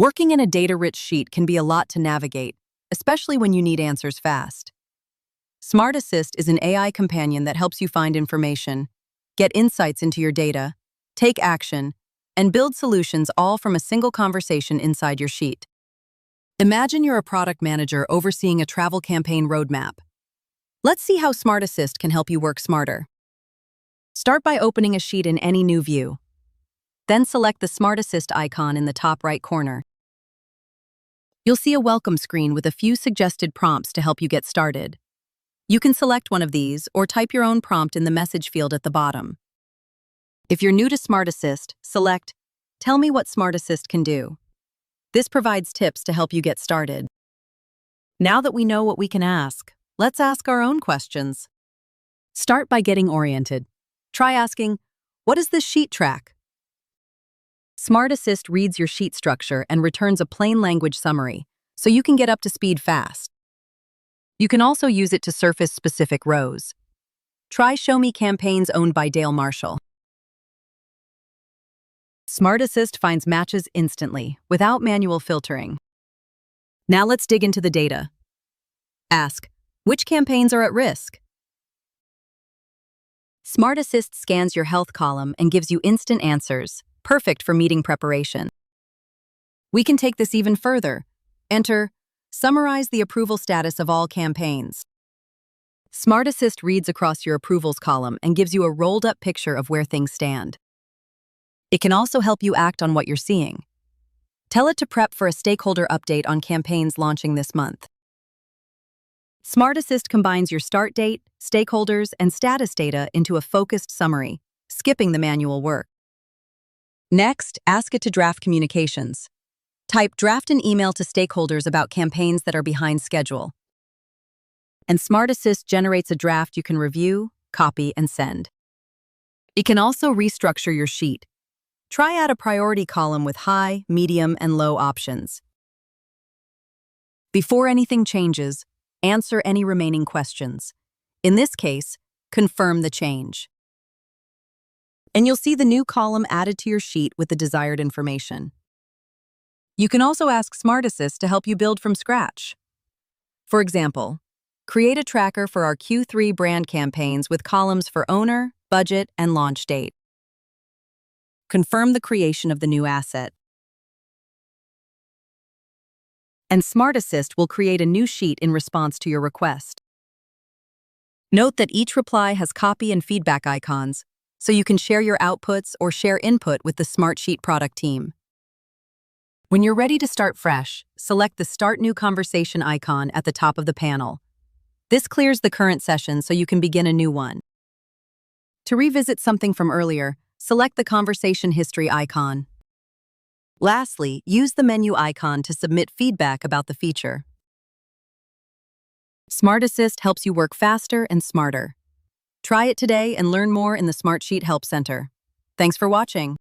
Working in a data-rich sheet can be a lot to navigate, especially when you need answers fast. Smart Assist is an AI companion that helps you find information, get insights into your data, take action, and build solutions all from a single conversation inside your sheet. Imagine you're a product manager overseeing a travel campaign roadmap. Let's see how Smart Assist can help you work smarter. Start by opening a sheet in any new view. Then select the Smart Assist icon in the top right corner. You'll see a welcome screen with a few suggested prompts to help you get started. You can select one of these or type your own prompt in the message field at the bottom. If you're new to Smart Assist, select Tell me what Smart Assist can do. This provides tips to help you get started. Now that we know what we can ask, let's ask our own questions. Start by getting oriented. Try asking, what does this sheet track? Smart Assist reads your sheet structure and returns a plain language summary, so you can get up to speed fast. You can also use it to surface specific rows. Try Show Me Campaigns Owned by Dale Marshall. Smart Assist finds matches instantly, without manual filtering. Now let's dig into the data. Ask, which campaigns are at risk? Smart Assist scans your health column and gives you instant answers, perfect for meeting preparation. We can take this even further. Enter, summarize the approval status of all campaigns. Smart Assist reads across your approvals column and gives you a rolled-up picture of where things stand. It can also help you act on what you're seeing. Tell it to prep for a stakeholder update on campaigns launching this month. Smart Assist combines your start date, stakeholders, and status data into a focused summary, skipping the manual work. Next, ask it to draft communications. Type draft an email to stakeholders about campaigns that are behind schedule. And Smart Assist generates a draft you can review, copy, and send. It can also restructure your sheet. Try add a priority column with high, medium, and low options. Before anything changes, answer any remaining questions. In this case, confirm the change. And you'll see the new column added to your sheet with the desired information. You can also ask Smart Assist to help you build from scratch. For example, create a tracker for our Q3 brand campaigns with columns for owner, budget, and launch date. Confirm the creation of the new asset. And Smart Assist will create a new sheet in response to your request. Note that each reply has copy and feedback icons, so you can share your outputs or share input with the Smartsheet product team. When you're ready to start fresh, select the Start New Conversation icon at the top of the panel. This clears the current session so you can begin a new one. To revisit something from earlier, select the Conversation History icon. Lastly, use the menu icon to submit feedback about the feature. Smart Assist helps you work faster and smarter. Try it today and learn more in the Smartsheet Help Center. Thanks for watching.